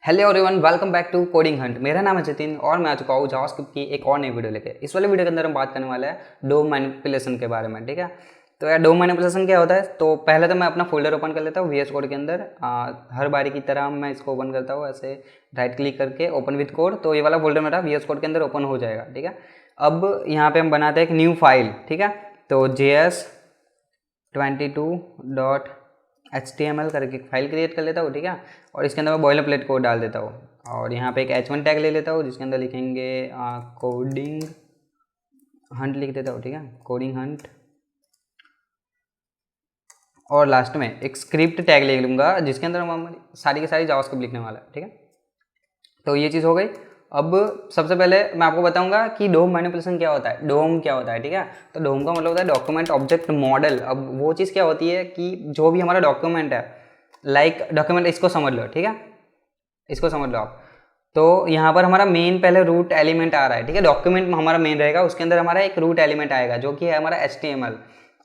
Hello everyone, welcome back to Coding Hunt. मेरा नाम है जतिन और मैं आ चुका हूँ जावास्क्रिप्ट की एक और नई वीडियो लेके। इस वाले वीडियो के अंदर हम बात करने वाले हैं डोम मैनिपुलेशन के बारे में। ठीक है, तो यार डोम मैनिपुलेशन क्या होता है? तो पहले तो मैं अपना फोल्डर ओपन कर लेता हूँ VS कोड के अंदर। हर बारी की तरह मैं इसको ओपन करता हूँ ऐसे राइट क्लिक करके ओपन विथ कोड। तो ये वाला फोल्डर मेरा VS कोड के अंदर ओपन हो जाएगा। ठीक है, अब यहाँ पे हम बनाते हैं एक न्यू फाइल। ठीक है, तो JS22.html करके एक फाइल क्रिएट कर लेता हूँ। ठीक है, और इसके अंदर मैं बॉयलर प्लेट कोड डाल देता हूँ और यहाँ पे एक H1 टैग ले लेता हूँ जिसके अंदर लिखेंगे कोडिंग हंट लिख देता हूँ। ठीक है, कोडिंग हंट, और लास्ट में एक स्क्रिप्ट टैग ले लूँगा जिसके अंदर हम सारी की सारी जावास्क्रिप्ट लिखने वाला है। ठीक है, तो ये चीज़ हो गई। अब सबसे पहले मैं आपको बताऊंगा कि डोम मैनिपुलेशन क्या होता है, डोम क्या होता है। ठीक है, तो डोम का मतलब होता है डॉक्यूमेंट ऑब्जेक्ट मॉडल। अब वो चीज़ क्या होती है कि जो भी हमारा डॉक्यूमेंट है, लाइक डॉक्यूमेंट, इसको समझ लो। ठीक है, इसको समझ लो आप। तो यहाँ पर हमारा मेन पहले रूट एलिमेंट आ रहा है। ठीक है, डॉक्यूमेंट हमारा मेन रहेगा, उसके अंदर हमारा एक रूट एलिमेंट आएगा जो कि है हमारा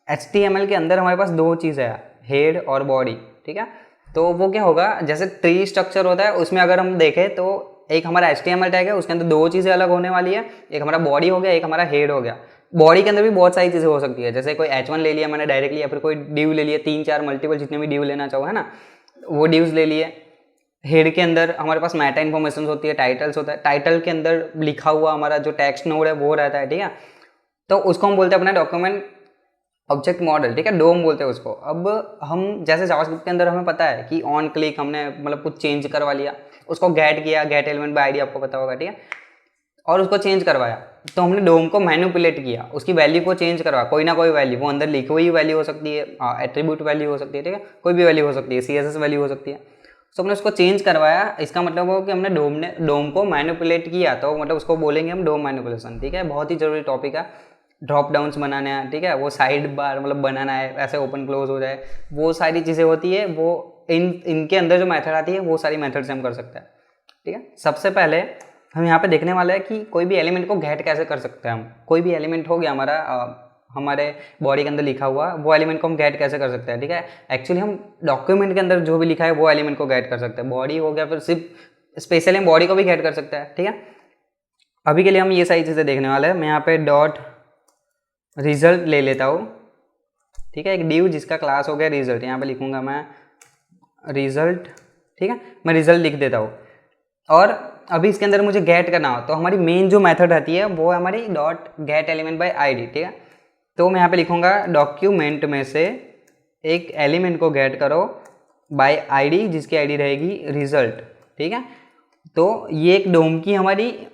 HTML के अंदर हमारे पास दो चीज़ है, हेड और बॉडी। ठीक है, तो वो क्या होगा, जैसे ट्री स्ट्रक्चर होता है उसमें अगर हम देखें तो एक हमारा HTML टैग है, उसके अंदर दो चीज़ें अलग होने वाली है, एक हमारा बॉडी हो गया, एक हमारा हेड हो गया। बॉडी के अंदर भी बहुत सारी चीज़ें हो सकती है, जैसे कोई H1 ले लिया मैंने डायरेक्टली, या फिर कोई ड्यू ले लिया, 3-4 मल्टीपल जितने भी ड्यू लेना चाहो है ना, वो ड्यूज ले लिए। हेड के अंदर हमारे पास मेटा इन्फॉर्मेशन होती है, टाइटल्स होता है, टाइटल के अंदर लिखा हुआ हमारा जो टेक्स्ट नोड है वो रहता है। ठीक है, तो उसको हम बोलते हैं अपना डॉक्यूमेंट ऑब्जेक्ट मॉडल। ठीक है, डोम बोलते हैं उसको। अब हम जैसे जावास्क्रिप्ट के अंदर हमें पता है कि ऑन क्लिक हमने मतलब कुछ चेंज करवा लिया, उसको गेट किया, गेट एलिमेंट बाय आईडी आपको पता होगा। ठीक है, और उसको चेंज करवाया, तो हमने डोम को मैनिपुलेट किया, उसकी वैल्यू को चेंज करवाया, कोई ना कोई वैल्यू, वो अंदर लिखी हुई वैल्यू हो सकती है, एट्रीब्यूट वैल्यू हो सकती है। ठीक है, कोई भी वैल्यू हो सकती है, CSS वैल्यू हो सकती है। तो हमने उसको चेंज करवाया, इसका मतलब हो कि हमने डोम को मैनिपुलेट किया, तो मतलब उसको बोलेंगे हम डोम मैनिपुलेशन। ठीक है, बहुत ही जरूरी टॉपिक है। ड्रॉप डाउन्स बनाने हैं, ठीक है, वो साइड बार मतलब बनाना है, ऐसे ओपन क्लोज हो जाए, वो सारी चीज़ें होती है, वो इनके अंदर जो मेथड आती है वो सारी मेथड से हम कर सकते हैं। ठीक है, सबसे पहले हम यहाँ पे देखने वाले हैं कि कोई भी एलिमेंट को गेट कैसे कर सकते हैं हम। कोई भी एलिमेंट हो गया हमारा हमारे बॉडी के अंदर लिखा हुआ, वो एलिमेंट को हम गेट कैसे कर सकते हैं। ठीक है, एक्चुअली हम डॉक्यूमेंट के अंदर जो भी लिखा है वो एलिमेंट को गेट कर सकते हैं। बॉडी हो गया, फिर सिर्फ स्पेशली हम बॉडी को भी गेट कर सकते हैं। ठीक है, अभी के लिए हम ये सारी चीज़ें देखने वाले हैं। मैं यहाँ पे डॉट रिजल्ट ले लेता हूँ। ठीक है, एक ड्यू जिसका क्लास हो गया रिजल्ट, यहाँ पे लिखूंगा मैं रिजल्ट। ठीक है, मैं रिजल्ट लिख देता हूँ। और अभी इसके अंदर मुझे गेट करना हो तो हमारी मेन जो मेथड रहती है वो है हमारी dot get element bye ID. ठीक है, तो मैं यहाँ पे लिखूंगा डॉक्यूमेंट में से एक एलिमेंट को गेट करो बाय आईडी, जिसकी आईडी रहेगी रिजल्ट। ठीक है, तो ये एक डोम की हमारी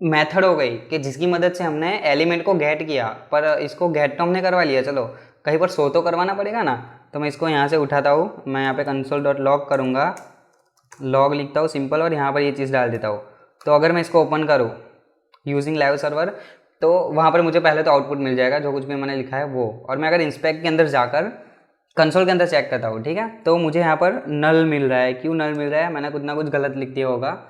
मेथड हो गई कि जिसकी मदद से हमने एलिमेंट को गेट किया, पर इसको गेट तो हमने करवा लिया, चलो कहीं पर शो तो करवाना पड़ेगा ना। तो मैं इसको यहाँ से उठाता हूँ, मैं यहाँ पे console.log करूँगा, लॉग लिखता हूँ सिंपल, और यहाँ पर ये चीज़ डाल देता हूँ। तो अगर मैं इसको ओपन करूँ यूजिंग लाइव सर्वर, तो वहाँ पर मुझे पहले तो आउटपुट मिल जाएगा जो कुछ भी मैंने लिखा है वो। और मैं अगर इंस्पेक्ट के अंदर जाकर कंसोल के अंदर चेक करता हूँ, ठीक है, तो मुझे यहाँ पर नल मिल रहा है। क्यों नल मिल रहा है? मैंने कुछ ना कुछ गलत लिख दिया होगा।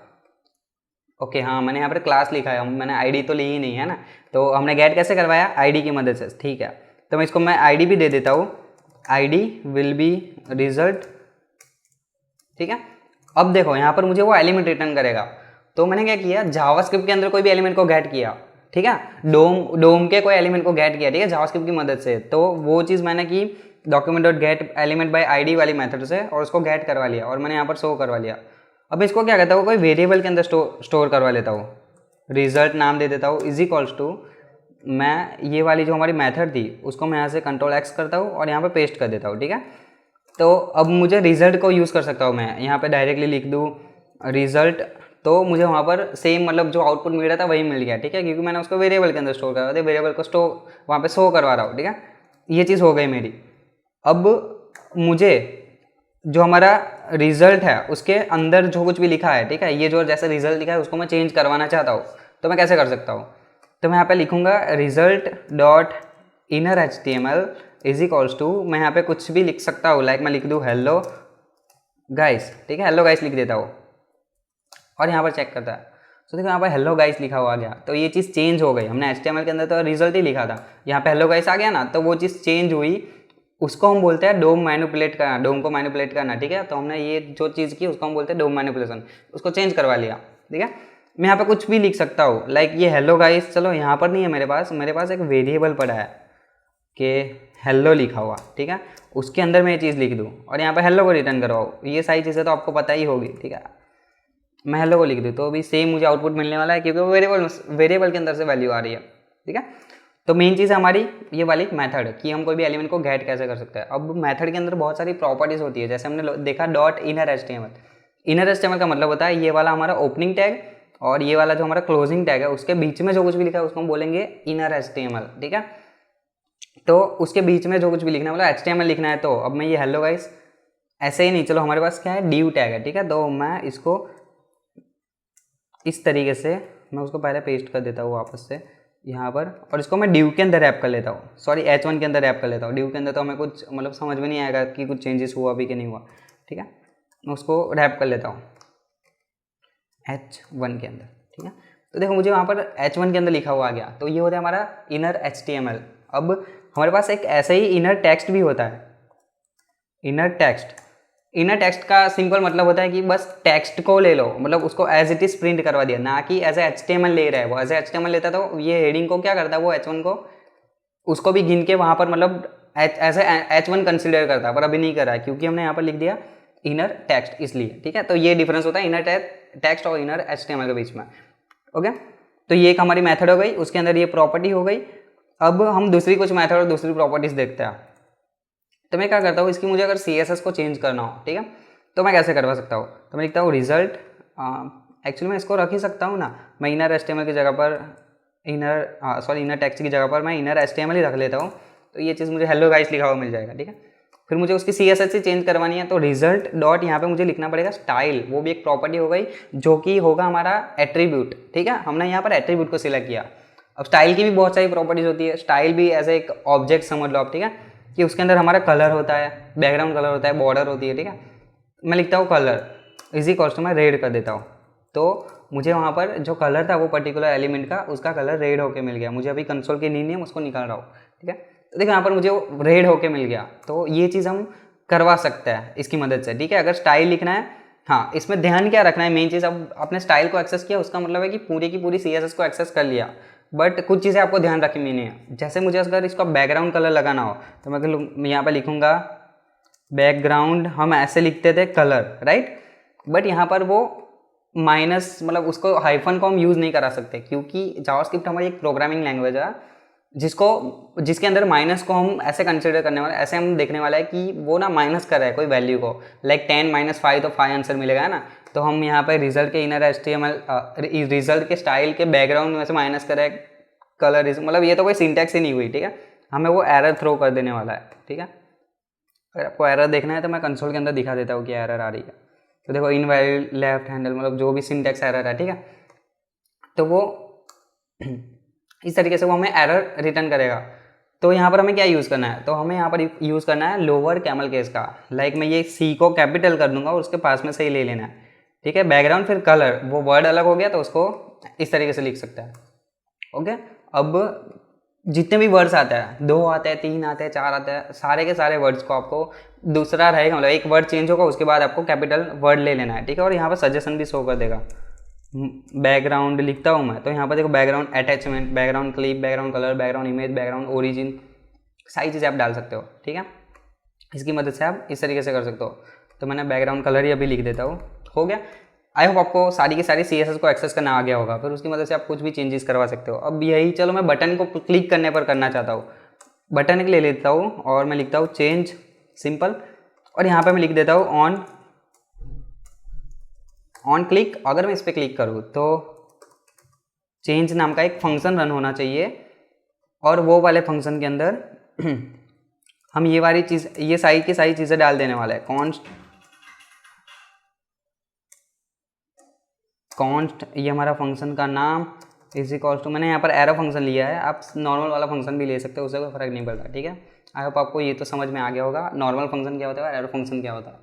ओके, हाँ, मैंने यहाँ पर क्लास लिखा है, मैंने आईडी तो ली ही नहीं है ना। तो हमने गेट कैसे करवाया? आईडी की मदद से। ठीक है, तो मैं इसको मैं आईडी भी दे देता हूँ, आईडी विल बी रिजल्ट। ठीक है, अब देखो यहाँ पर मुझे वो एलिमेंट रिटर्न करेगा। तो मैंने क्या किया, जावास्क्रिप्ट के अंदर कोई भी एलिमेंट को गेट किया। ठीक है, डोम के कोई एलिमेंट को गेट किया, ठीक है, जावास्क्रिप्ट की मदद से। तो वो चीज़ मैंने की document dot get element bye ID वाली मेथड से, और उसको गेट करवा लिया और मैंने यहाँ पर शो करवा लिया। अब इसको क्या कहता हूँ, कोई वेरिएबल के अंदर स्टोर करवा लेता हूँ, रिजल्ट नाम दे देता हूँ, इज इक्वल्स टू, मैं ये वाली जो हमारी मेथड थी उसको मैं यहाँ से Ctrl+X करता हूँ और यहाँ पे पेस्ट कर देता हूँ। ठीक है, तो अब मुझे रिजल्ट को यूज़ कर सकता हूँ, मैं यहाँ पे डायरेक्टली लिख दूँ रिजल्ट, तो मुझे वहाँ पर सेम मतलब जो आउटपुट मिल रहा था वही मिल गया। ठीक है, क्योंकि मैंने उसको वेरिएबल के अंदर स्टोर करवा दिया, वेरिएबल को स्टोर वहाँ पे शो करवा रहा हूँ। ठीक है, ये चीज़ हो गई मेरी। अब मुझे जो हमारा रिजल्ट है उसके अंदर जो कुछ भी लिखा है, ठीक है, ये जो जैसे रिजल्ट लिखा है उसको मैं चेंज करवाना चाहता हूँ, तो मैं कैसे कर सकता हूँ? तो मैं यहाँ पे लिखूँगा result dot inner HTML is equals to, मैं यहाँ पे कुछ भी लिख सकता हूँ, लाइक मैं लिख दूँ हेलो गाइस। ठीक है, हेलो गाइस लिख देता हूँ और यहाँ पर चेक करता है, तो देखो यहाँ पर हेलो गाइस लिखा हुआ आ गया। तो ये चीज़ चेंज हो गई, हमने HTML के अंदर तो रिजल्ट ही लिखा था, यहाँ पे हेलो गाइस आ गया ना, तो वो चीज़ चेंज हुई। उसको हम बोलते हैं डोम मैनिपुलेट करना, डोम को मैनिपुलेट करना, ठीक है। तो हमने ये जो चीज़ की उसको हम बोलते हैं डोम मैनिपुलेशन, उसको चेंज करवा लिया, ठीक है। मैं यहाँ पे कुछ भी लिख सकता हूँ, लाइक ये हेलो गाइस, चलो यहाँ पर नहीं है मेरे पास एक वेरिएबल पड़ा है कि हेलो लिखा हुआ, ठीक है। उसके अंदर मैं ये चीज़ लिख दूँ और यहाँ पे हेलो को रिटर्न करवाओ, ये सारी चीज़ें तो आपको पता ही होगी, ठीक है। मैं हेलो को लिख दूँ तो अभी सेम मुझे आउटपुट मिलने वाला है, क्योंकि वो वेरिएबल के अंदर से वैल्यू आ रही है, ठीक है। तो मेन चीज़ है हमारी ये वाली मेथड कि हम कोई भी एलिमेंट को गेट कैसे कर सकते हैं। अब मेथड के अंदर बहुत सारी प्रॉपर्टीज़ होती है, जैसे हमने देखा dot inner HTML. Inner HTML का मतलब होता है ये वाला हमारा ओपनिंग टैग और ये वाला जो हमारा क्लोजिंग टैग है उसके बीच में जो कुछ भी लिखा है उसको हम बोलेंगे इनर एचटीएमएल, ठीक है। तो उसके बीच में जो कुछ भी लिखना है, मतलब एचटीएमएल लिखना है, तो अब मैं ये हेलो गाइस ऐसे ही नहीं, चलो हमारे पास क्या है डिव टैग है, ठीक है। तो मैं इसको इस तरीके से मैं उसको पहले पेस्ट कर देता हूँ वापस से यहाँ पर, और इसको मैं डिव के अंदर रैप कर लेता हूँ, सॉरी H1 के अंदर रैप कर लेता हूँ। डिव के अंदर तो हमें कुछ मतलब समझ में नहीं आएगा कि कुछ चेंजेस हुआ भी कि नहीं हुआ, ठीक है। मैं उसको रैप कर लेता हूँ H1 के अंदर, ठीक है। तो देखो मुझे वहाँ पर H1 के अंदर लिखा हुआ आ गया, तो ये होता है हमारा इनर HTML। अब हमारे पास एक ऐसे ही इनर टेक्स्ट भी होता है, इनर टेक्स्ट का सिंपल मतलब होता है कि बस टेक्स्ट को ले लो, मतलब उसको एज इट इज प्रिंट करवा दिया, ना कि एज ए HTML ले रहा है। वो एज ए HTML लेता तो ये हेडिंग को क्या करता है, वो H1 को उसको भी गिन के वहाँ पर मतलब एज ए H1 कंसिडर करता है, पर अभी नहीं कर रहा है क्योंकि हमने यहाँ पर लिख दिया इनर टेक्स्ट, इसलिए, ठीक है। तो ये डिफरेंस होता है इनर टेक्स्ट और इनर HTML के बीच में, ओके। तो ये एक हमारी मेथड हो गई, उसके अंदर ये प्रॉपर्टी हो गई। अब हम दूसरी कुछ मेथड और दूसरी प्रॉपर्टीज देखते हैं। तो मैं क्या करता हूँ, इसकी मुझे अगर CSS को चेंज करना हो, ठीक है, तो मैं कैसे करवा सकता हूँ। तो मैं लिखता हूँ रिजल्ट, एक्चुअली मैं इसको रख ही सकता हूँ ना, मैं इनर HTML की जगह पर इनर टेक्स्ट की जगह पर मैं इनर HTML ही रख लेता हूँ। तो ये चीज़ मुझे हेलो गाइस लिखा हुआ मिल जाएगा, ठीक है। फिर मुझे उसकी CSS से चेंज करवानी है, तो रिजल्ट डॉट यहाँ पे मुझे लिखना पड़ेगा स्टाइल, वो भी एक प्रॉपर्टी हो गई जो कि होगा हमारा एट्रीब्यूट, ठीक है। हमने यहाँ पर एट्रीब्यूट को सिलेक्ट किया। अब स्टाइल की भी बहुत सारी प्रॉपर्टीज होती है, स्टाइल भी एज एक ऑब्जेक्ट समझ लो आप, ठीक है, कि उसके अंदर हमारा कलर होता है, बैकग्राउंड कलर होता है, बॉर्डर होती है, ठीक है। मैं लिखता हूँ कलर इजी कॉस्ट मैं रेड कर देता हूँ, तो मुझे वहाँ पर जो कलर था वो पर्टिकुलर एलिमेंट का उसका कलर रेड होके मिल गया। मुझे अभी कंसोल की नींद नहीं है, उसको निकाल रहा हूँ, ठीक है। तो देखो यहाँ पर मुझे वो रेड होके मिल गया। तो ये चीज़ हम करवा सकते हैं इसकी मदद से, ठीक है। अगर स्टाइल लिखना है, हाँ, इसमें ध्यान क्या रखना है, मेन चीज़, अब आपने स्टाइल को एक्सेस किया उसका मतलब है कि पूरी की पूरी CSS को एक्सेस कर लिया, बट कुछ चीज़ें आपको ध्यान रखनी नहीं है। जैसे मुझे अगर इसका बैकग्राउंड कलर लगाना हो तो मैं यहाँ पे लिखूँगा बैकग्राउंड, हम ऐसे लिखते थे कलर, राइट, बट यहाँ पर वो माइनस, मतलब उसको हाइफन को हम यूज़ नहीं करा सकते, क्योंकि जावास्क्रिप्ट हमारी एक प्रोग्रामिंग लैंग्वेज है जिसके अंदर माइनस को हम ऐसे कंसिडर करने वाले, ऐसे हम देखने वाला है कि वो ना माइनस कर रहा है कोई वैल्यू को, लाइक 10 - 5 तो 5 आंसर मिलेगा ना। तो हम यहाँ पे रिजल्ट के इनर HTML रिजल्ट के स्टाइल के बैकग्राउंड में से माइनस करें कलर, मतलब ये तो कोई सिंटैक्स ही नहीं हुई, ठीक है। हमें वो एरर थ्रो कर देने वाला है, ठीक है। अगर आपको एरर देखना है तो मैं कंसोल के अंदर दिखा देता हूँ कि एरर आ रही है। तो देखो इनवैलिड लेफ्ट हैंडल, मतलब जो भी सिंटैक्स एरर है, ठीक है, तो वो इस तरीके से वो हमें एरर रिटर्न करेगा। तो यहाँ पर हमें क्या यूज़ करना है, तो हमें यहाँ पर यूज़ करना है लोअर कैमल केस का, लाइक मैं ये C को कैपिटल कर दूंगा और उसके पास में से ही ले लेना है, ठीक है। बैकग्राउंड फिर कलर, वो वर्ड अलग हो गया तो उसको इस तरीके से लिख सकता है, ओके। अब जितने भी वर्ड्स आते हैं, 2 आते हैं, 3 आते हैं, 4 आते हैं, सारे के सारे वर्ड्स को आपको दूसरा रहेगा, मतलब एक वर्ड चेंज होगा उसके बाद आपको कैपिटल वर्ड ले लेना है, ठीक है। और यहाँ पर सजेशन भी शो कर देगा। बैकग्राउंड लिखता हूँ मैं, तो यहाँ पर देखो background attachment, background clip, background colour, background image, background origin, सारी चीज़ें आप डाल सकते हो, ठीक है। इसकी मदद से आप इस तरीके से कर सकते हो। तो मैंने बैकग्राउंड कलर ही अभी लिख देता हूँ, हो गया। आई होप आपको सारी की सारी CSS को एक्सेस करना आ गया होगा, फिर उसकी मदद से आप कुछ भी चेंजेस करवा सकते हो। अब यही, चलो मैं बटन को क्लिक करने पर करना चाहता हूँ, बटन ले लेता हूँ और मैं लिखता हूँ चेंज सिंपल, और यहाँ पे मैं लिख देता हूँ ऑन क्लिक। अगर मैं इस पर क्लिक करूँ तो चेंज नाम का एक फंक्शन रन होना चाहिए, और वो वाले फंक्शन के अंदर हम ये वाली चीज़, ये सारी की सारी चीज़ें डाल देने वाला है। कॉन्स्ट ये हमारा फंक्शन का नाम इज इक्वल टू, मैंने यहाँ पर एरो फंक्शन लिया है, आप नॉर्मल वाला फंक्शन भी ले सकते हो, उससे कोई फर्क नहीं पड़ता, ठीक है। आई होप आपको ये तो समझ में आ गया होगा नॉर्मल फंक्शन क्या होता है और एरो फंक्शन क्या होता है।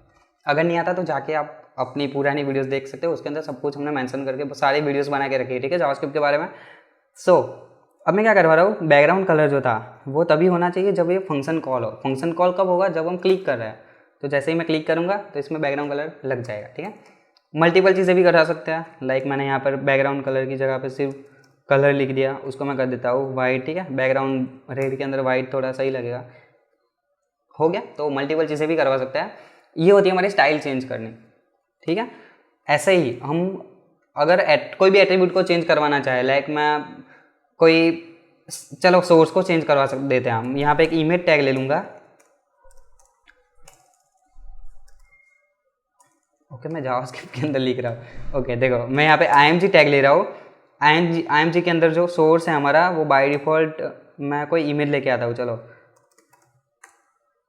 अगर नहीं आता तो जाके आप अपनी पुरानी वीडियोस देख सकते हो, उसके अंदर सब कुछ हमने मेंशन करके सारी वीडियोस बना के रखी है, ठीक है, जावास्क्रिप्ट के बारे में। सो अब मैं क्या करवा रहा हूँ, बैकग्राउंड कलर जो था वो तभी होना चाहिए जब ये फंक्शन कॉल हो। फंक्शन कॉल कब होगा, जब हम क्लिक कर रहे हैं। तो जैसे ही मैं क्लिक करूँगा तो इसमें बैकग्राउंड कलर लग जाएगा, ठीक है। मल्टीपल चीज़ें भी करा सकते हैं, लाइक मैंने यहाँ पर बैकग्राउंड कलर की जगह पर सिर्फ कलर लिख दिया, उसको मैं कर देता हूँ वाइट, ठीक है। बैकग्राउंड रेड के अंदर वाइट थोड़ा सही लगेगा, हो गया। तो मल्टीपल चीज़ें भी करवा सकते हैं, ये होती है हमारी स्टाइल चेंज करनी, ठीक है। ऐसे ही हम अगर कोई भी एट्रीब्यूट को चेंज करवाना चाहे, लाइक मैं कोई, चलो सोर्स को चेंज करवा देते हैं हम। यहाँ पे एक इमेज टैग ले लूँगा, ओके। मैं जावास्क्रिप्ट के अंदर लिख रहा हूँ, ओके। देखो मैं यहाँ पे img टैग ले रहा हूँ। img के अंदर जो सोर्स है हमारा वो बाय डिफ़ॉल्ट, मैं कोई इमेज लेके आता हूँ, चलो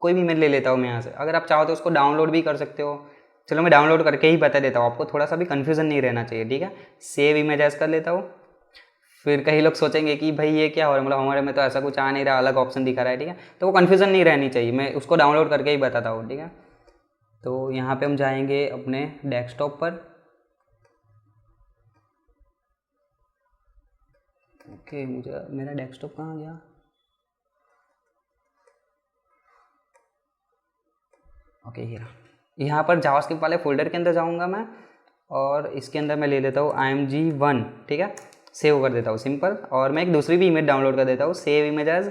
कोई भी इमेज ले लेता हूँ मैं यहाँ से। अगर आप चाहो तो उसको डाउनलोड भी कर सकते हो, चलो मैं डाउनलोड करके ही बता देता हूँ आपको, थोड़ा सा भी कन्फ्यूज़न नहीं रहना चाहिए, ठीक है। सेव इमेज एज कर लेता हूँ। फिर कई लोग सोचेंगे कि भाई ये क्या हो रहा है, मतलब हमारे में तो ऐसा कुछ आ नहीं रहा, अलग ऑप्शन दिखा रहा है, ठीक है। तो वो कन्फ्यूज़न नहीं रहनी चाहिए, मैं उसको डाउनलोड करके ही बताता हूँ, ठीक है। तो यहाँ पे हम जाएंगे अपने डेस्कटॉप पर, ओके। मुझे मेरा डेस्कटॉप कहाँ गया, ओके ये रहा। यहाँ पर जावास्क्रिप्ट वाले फोल्डर के अंदर जाऊँगा मैं, और इसके अंदर मैं ले लेता हूँ img1, ठीक है। सेव कर देता हूँ, सिंपल। और मैं एक दूसरी भी इमेज डाउनलोड कर देता हूँ, सेव इमेजेस,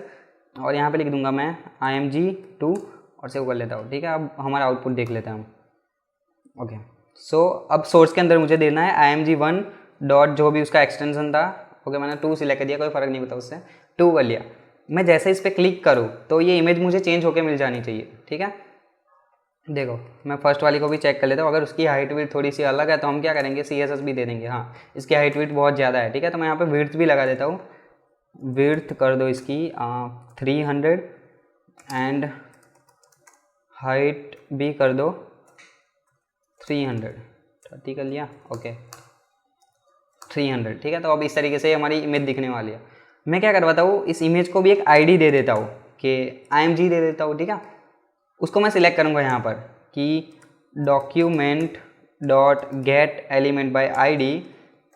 और यहाँ पे लिख दूंगा मैं img2 और सेव कर लेता हूँ, ठीक है। अब हमारा आउटपुट देख लेते हैं हम, ओके। सो अब सोर्स के अंदर मुझे देना है img1 डॉट जो भी उसका एक्सटेंशन था, ओके। मैंने 2 सिलेक्ट कर दिया, कोई फ़र्क नहीं पड़ता, उससे 2 कर लिया। मैं जैसे इस पर क्लिक करूँ तो ये इमेज मुझे चेंज होकर मिल जानी चाहिए, ठीक है। देखो मैं फर्स्ट वाली को भी चेक कर लेता हूँ, अगर उसकी हाइट विड्थ थोड़ी सी अलग है तो हम क्या करेंगे, CSS भी दे देंगे। हाँ, इसकी हाइट विड्थ बहुत ज़्यादा है, ठीक है। तो मैं यहाँ पे विड्थ भी लगा देता हूँ, विड्थ कर दो इसकी 300 एंड हाइट भी कर दो 300, 30 कर लिया, ओके 300, ठीक है। तो अब इस तरीके से हमारी इमेज दिखने वाली है। मैं क्या करवाता हूँ, इस इमेज को भी एक ID दे देता हूँ कि img दे देता हूँ, ठीक है। उसको मैं सिलेक्ट करूँगा यहाँ पर कि document dot get element bye ID,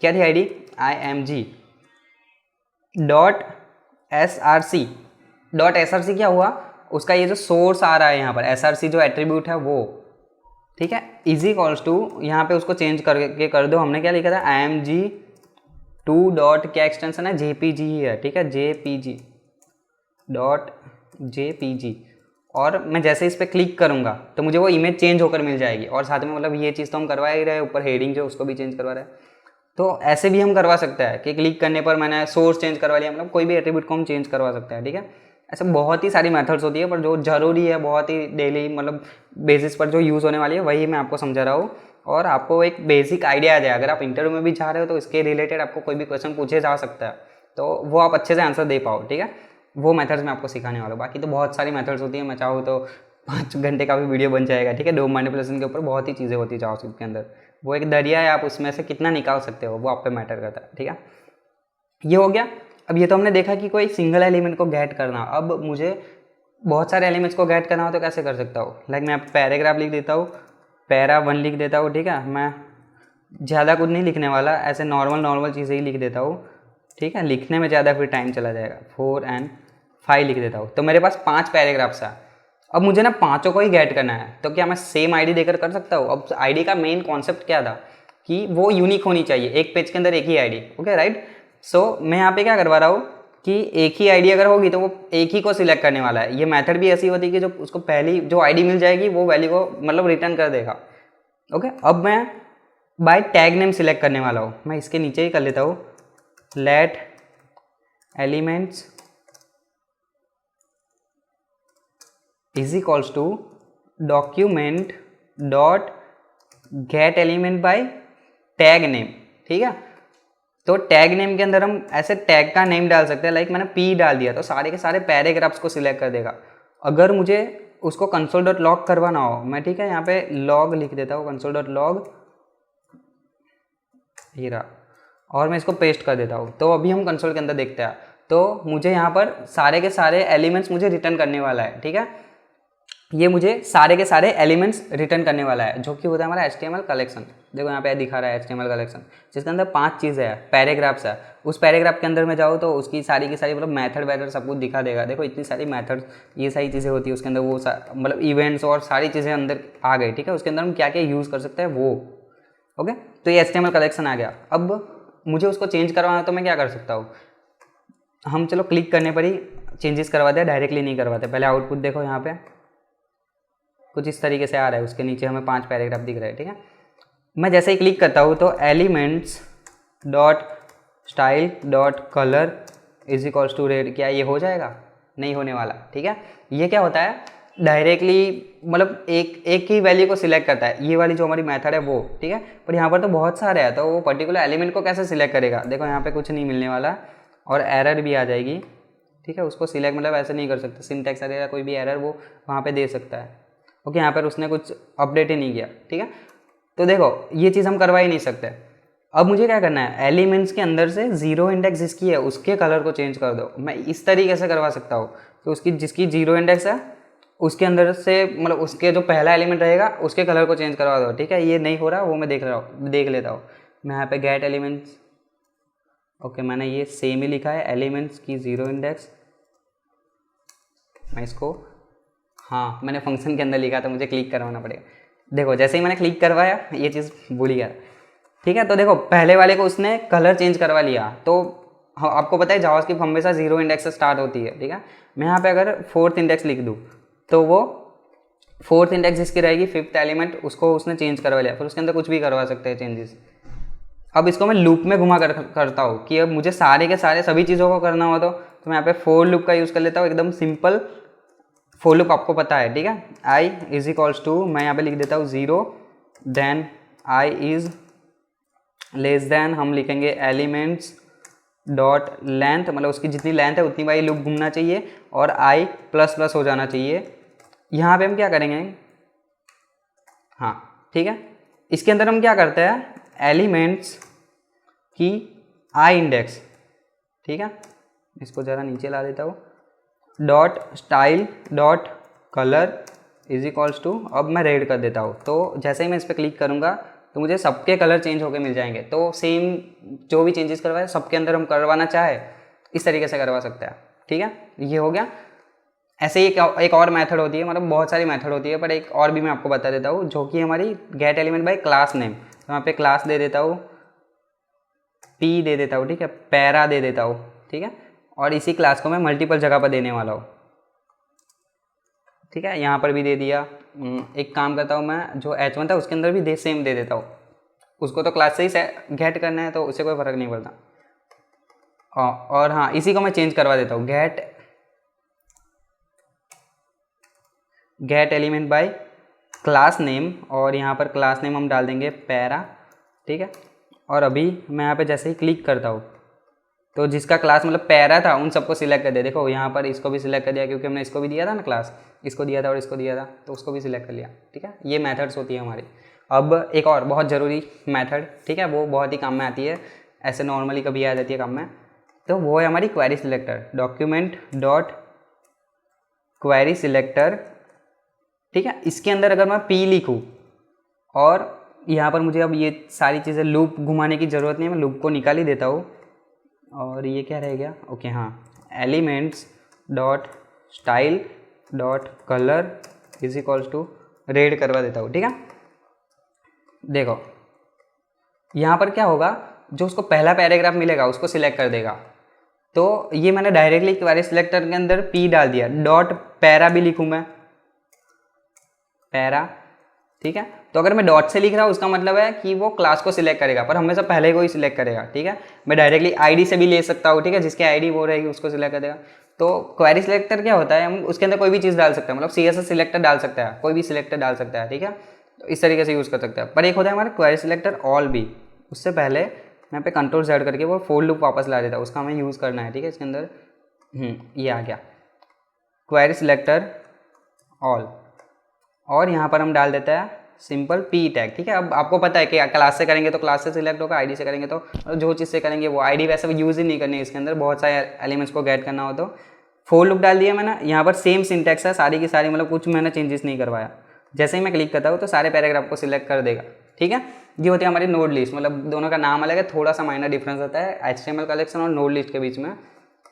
क्या थी ID, img dot src। Dot src क्या हुआ, उसका ये जो सोर्स आ रहा है यहाँ पर, src जो एट्रीब्यूट है वो, ठीक है। इजी कॉल्स टू, यहाँ पे उसको चेंज करके कर दो। हमने क्या लिखा था, img2 डॉट क्या एक्सटेंशन है, jpg ही है, ठीक है, jpg डॉट jpg। और मैं जैसे इस पर क्लिक करूँगा तो मुझे वो इमेज चेंज होकर मिल जाएगी, और साथ में मतलब ये चीज़ तो हम करवा ही रहे, ऊपर हेडिंग जो उसको भी चेंज करवा रहे हैं। तो ऐसे भी हम करवा सकते हैं कि क्लिक करने पर मैंने सोर्स चेंज करवा लिया, मतलब कोई भी एट्रीब्यूट को हम चेंज करवा सकते हैं, ठीक है। ऐसे बहुत ही सारी मेथड्स होती है, पर जो ज़रूरी है, बहुत ही डेली मतलब बेसिस पर जो यूज़ होने वाली है वही मैं आपको समझा रहा हूँ, और आपको एक बेसिक आइडिया आ जाए। अगर आप इंटरव्यू में भी जा रहे हो तो इसके रिलेटेड आपको कोई भी क्वेश्चन पूछे जा सकता है, तो वो आप अच्छे से आंसर दे पाओ, ठीक है। वो मेथड्स मैं आपको सिखाने वाला हूँ। बाकी तो बहुत सारी मेथड्स होती है, मैं चाहूँ तो 5 घंटे का भी वीडियो बन जाएगा, ठीक है। डोम मैनिपुलेशन के ऊपर बहुत ही चीज़ें होती है जावास्क्रिप्ट के अंदर, वो एक दरिया है, आप उसमें से कितना निकाल सकते हो वो आप पे मैटर करता है, ठीक है। ये हो गया। अब ये तो हमने देखा कि कोई सिंगल एलिमेंट को गेट करना। अब मुझे बहुत सारे एलिमेंट्स को गेट करना हो तो कैसे कर सकता हूँ, लाइक मैं पैराग्राफ लिख देता हूँ, पैरा1 लिख देता हूँ, ठीक है। मैं ज़्यादा कुछ नहीं लिखने वाला, ऐसे नॉर्मल चीज़ें ही लिख देता हूँ, ठीक है। लिखने में ज़्यादा फिर टाइम चला जाएगा, 4 and 5 लिख देता हूँ। तो मेरे पास 5 पैराग्राफ्स है। अब मुझे ना पाँचों को ही गेट करना है, तो क्या मैं सेम ID देकर कर सकता हूँ। अब ID का मेन कॉन्सेप्ट क्या था कि वो यूनिक होनी चाहिए, एक पेज के अंदर एक ही ID, ओके राइट। सो मैं यहाँ पे क्या करवा रहा हूँ कि एक ही ID अगर होगी तो वो एक ही को सिलेक्ट करने वाला है। ये मेथड भी ऐसी होती है कि जो उसको पहली जो ID मिल जाएगी वो वैल्यू को मतलब रिटर्न कर देगा, ओके। अब मैं बाय टैग नेम सिलेक्ट करने वाला हूँ, मैं इसके नीचे ही कर लेता हूँ, let elements is equals to document dot get element by tag name, ठीक है। तो टैग नेम के अंदर हम ऐसे टैग का नेम डाल सकते हैं, लाइक मैंने P डाल दिया तो सारे के सारे पैराग्राफ्स को सिलेक्ट कर देगा। अगर मुझे उसको कंसोल डॉट लॉग करवाना हो, मैं ठीक है यहाँ पे लॉग लिख देता हूँ, कंसोल डॉट लॉग हीरा, और मैं इसको पेस्ट कर देता हूँ। तो अभी हम कंसोल के अंदर देखते हैं, तो मुझे यहाँ पर सारे के सारे एलिमेंट्स मुझे रिटर्न करने वाला है, ठीक है। ये मुझे सारे के सारे एलिमेंट्स रिटर्न करने वाला है, जो कि होता है हमारा HTML कलेक्शन, देखो यहाँ पे दिखा रहा है HTML कलेक्शन, जिसके अंदर 5 चीज़ें हैं, पैराग्राफ्स है। उस पैराग्राफ के अंदर में जाओ तो उसकी सारी की सारी मतलब मेथड वैथड सब कुछ दिखा देगा। देखो इतनी सारी मेथड, ये सारी चीज़ें होती है उसके अंदर, वो मतलब इवेंट्स और सारी चीज़ें अंदर आ गई, ठीक है। उसके अंदर हम क्या क्या यूज़ कर सकते हैं वो, ओके। तो ये HTML कलेक्शन आ गया। अब मुझे उसको चेंज करवाना है तो मैं क्या कर सकता हूँ, हम चलो क्लिक करने पर ही चेंजेस करवा दे, डायरेक्टली नहीं करवाते। पहले आउटपुट देखो, यहाँ पे कुछ इस तरीके से आ रहा है, उसके नीचे हमें 5 पैराग्राफ दिख रहे हैं, ठीक है। मैं जैसे ही क्लिक करता हूँ तो elements dot style dot color is equals to red, क्या ये हो जाएगा? नहीं होने वाला, ठीक है। ये क्या होता है, डायरेक्टली मतलब एक ही वैल्यू को सिलेक्ट करता है, ये वाली जो हमारी मेथड है वो, ठीक है। पर यहाँ पर तो बहुत सारे हैं, तो वो पर्टिकुलर एलिमेंट को कैसे सिलेक्ट करेगा? देखो यहाँ पे कुछ नहीं मिलने वाला और एरर भी आ जाएगी, ठीक है। उसको सिलेक्ट मतलब ऐसे नहीं कर सकते, सिंटैक्स एरर या कोई भी एरर वो वहाँ पे दे सकता है, ओके। यहाँ पर उसने कुछ अपडेट ही नहीं किया, ठीक है। तो देखो ये चीज़ हम करवा ही नहीं सकते। अब मुझे क्या करना है, एलिमेंट्स के अंदर से 0 इंडेक्स जिसकी है उसके कलर को चेंज कर दो। मैं इस तरीके से करवा सकता हूँ कि उसकी जिसकी 0 इंडेक्स है उसके अंदर से मतलब उसके जो पहला एलिमेंट रहेगा उसके कलर को चेंज करवा दो, ठीक है। ये नहीं हो रहा, वो मैं देख लेता हूँ। मैं यहाँ पे गेट एलिमेंट्स, ओके, मैंने ये सेम ही लिखा है, एलिमेंट्स की 0 इंडेक्स। मैं इसको, हाँ मैंने फंक्शन के अंदर लिखा था, मुझे क्लिक करवाना पड़ेगा। देखो जैसे ही मैंने क्लिक करवाया ये चीज़ भूल ही गया, ठीक है। तो देखो पहले वाले को उसने कलर चेंज करवा लिया। तो हाँ, आपको पता है जावास्क्रिप्ट हमेशा 0 इंडेक्स से स्टार्ट होती है, ठीक है। मैं यहाँ पे अगर 4th इंडेक्स लिख दूँ तो वो 4th इंडेक्स जिसकी रहेगी 5th एलिमेंट उसको उसने चेंज करवा लिया, फिर उसके अंदर कुछ भी करवा सकते हैं चेंजेस। अब इसको मैं लूप में घुमा करता हूँ कि अब मुझे सारे के सारे सभी चीज़ों को करना हो तो मैं यहाँ पे फोर लूप का यूज़ कर लेता हूँ, एकदम सिंपल फोर लूप आपको पता है, ठीक है। आई इज इक्वल्स टू, मैं यहाँ पे लिख देता हूँ 0, then I is less than, हम लिखेंगे एलिमेंट्स डॉट लेंथ, मतलब उसकी जितनी लेंथ है उतनी बार लूप घूमना चाहिए और आई प्लस प्लस हो जाना चाहिए। यहाँ पे हम क्या करेंगे, हाँ ठीक है, इसके अंदर हम क्या करते हैं, एलिमेंट्स की आई इंडेक्स, ठीक है, इसको ज़रा नीचे ला देता हूँ, dot style dot color is equals to, अब मैं रेड कर देता हूँ। तो जैसे ही मैं इस पर क्लिक करूँगा तो मुझे सबके कलर चेंज होके मिल जाएंगे। तो सेम जो भी चेंजेस करवाए सबके अंदर हम करवाना चाहे इस तरीके से करवा सकते हैं, ठीक है। ये हो गया। ऐसे ही एक और मेथड होती है, मतलब बहुत सारी मेथड होती है, पर एक और भी मैं आपको बता देता हूँ जो कि हमारी gate element bye class name. तो यहाँ पे क्लास दे देता हूँ, पी दे देता हूँ, ठीक है, पैरा दे देता हूँ, ठीक है, और इसी क्लास को मैं मल्टीपल जगह पर देने वाला हूँ, ठीक है। यहाँ पर भी दे दिया। एक काम करता हूँ मैं, जो H1 था उसके अंदर भी सेम दे देता हूँ, उसको तो क्लास से ही गेट करना है तो उससे कोई फर्क नहीं पड़ता। और हाँ, इसी को मैं चेंज करवा देता हूँ, gate element bye class name, और यहाँ पर क्लास नेम हम डाल देंगे पैरा, ठीक है। और अभी मैं यहाँ पे जैसे ही क्लिक करता हूँ तो जिसका क्लास मतलब पैरा था उन सबको सिलेक्ट कर दिया। देखो यहाँ पर इसको भी सिलेक्ट कर दिया क्योंकि हमने इसको भी दिया था ना क्लास, इसको दिया था और इसको दिया था, तो उसको भी सिलेक्ट कर लिया, ठीक है। ये मेथड्स होती है हमारी। अब एक और बहुत ज़रूरी मेथड, ठीक है, वो बहुत ही काम में आती है, ऐसे नॉर्मली कभी आ जाती है काम में, तो वो है हमारी query selector. Document dot query selector, ठीक है। इसके अंदर अगर मैं पी लिखूँ और यहाँ पर मुझे अब ये सारी चीज़ें लूप घुमाने की ज़रूरत नहीं है, मैं लूप को निकाल ही देता हूँ। और ये क्या रह गया, ओके हाँ, elements dot style dot color is equals to red करवा देता हूँ, ठीक है। देखो यहाँ पर क्या होगा, जो उसको पहला पैराग्राफ मिलेगा उसको सिलेक्ट कर देगा। तो ये मैंने डायरेक्टली क्वेरी सिलेक्टर के अंदर पी डाल दिया, डॉट पैरा भी लिखूँ मैं, पैरा, ठीक है। तो अगर मैं डॉट से लिख रहा हूँ उसका मतलब है कि वो क्लास को सिलेक्ट करेगा, पर हमेशा पहले को ही सिलेक्ट करेगा, ठीक है। मैं डायरेक्टली आईडी से भी ले सकता हूँ, ठीक है, जिसकी आईडी वो रहेगी उसको सिलेक्ट कर देगा। तो क्वेरी सिलेक्टर क्या होता है, हम उसके अंदर कोई भी चीज़ डाल सकते हैं, मतलब CSS सिलेक्टर डाल सकता है, कोई भी सिलेक्टर डाल सकता है, ठीक है। तो इस तरीके से यूज़ कर सकते हैं। पर एक होता है हमारा क्वेरी सिलेक्टर ऑल भी, उससे पहले मैं पे कंट्रोल Z करके वो फोर लूप वापस ला देता हूँ, उसका हमें यूज़ करना है, ठीक है। इसके अंदर ये आ गया क्वेरी सिलेक्टर ऑल, और यहाँ पर हम डाल देते हैं सिंपल पी टैग, ठीक है। अब आपको पता है कि क्लास से करेंगे तो क्लास से सिलेक्ट होगा, आईडी से करेंगे तो जो चीज़ से करेंगे वो, आईडी वैसे यूज़ ही नहीं करनी है, इसके अंदर बहुत सारे एलिमेंट्स को गेट करना हो। तो फोर लूप डाल दिया मैंने, यहाँ पर सेम सिंटैक्स है सारी की सारी, मतलब कुछ मैंने चेंजेस नहीं करवाया। जैसे ही मैं क्लिक करता हूँ तो सारे पैराग्राफ को सिलेक्ट कर देगा, ठीक है। ये होती है हमारी नोड लिस्ट, मतलब दोनों का नाम अलग है, थोड़ा सा माइनर डिफरेंस होता है HTML कलेक्शन और नोड लिस्ट के बीच में,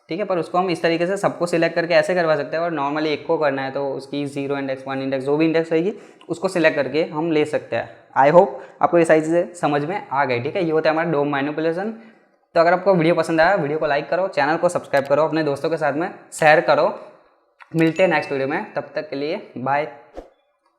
ठीक है। पर उसको हम इस तरीके से सबको सिलेक्ट करके ऐसे करवा सकते हैं, और नॉर्मली एक को करना है तो उसकी 0 इंडेक्स 1 इंडेक्स जो भी इंडेक्स रहेगी उसको सिलेक्ट करके हम ले सकते हैं। आई होप आपको ये सारी चीज़ें समझ में आ गई, ठीक है। ये होता है हमारा DOM मैनिपुलेशन। तो अगर आपको वीडियो पसंद आया, वीडियो को लाइक करो, चैनल को सब्सक्राइब करो, अपने दोस्तों के साथ में शेयर करो। मिलते हैं नेक्स्ट वीडियो में, तब तक के लिए बाय।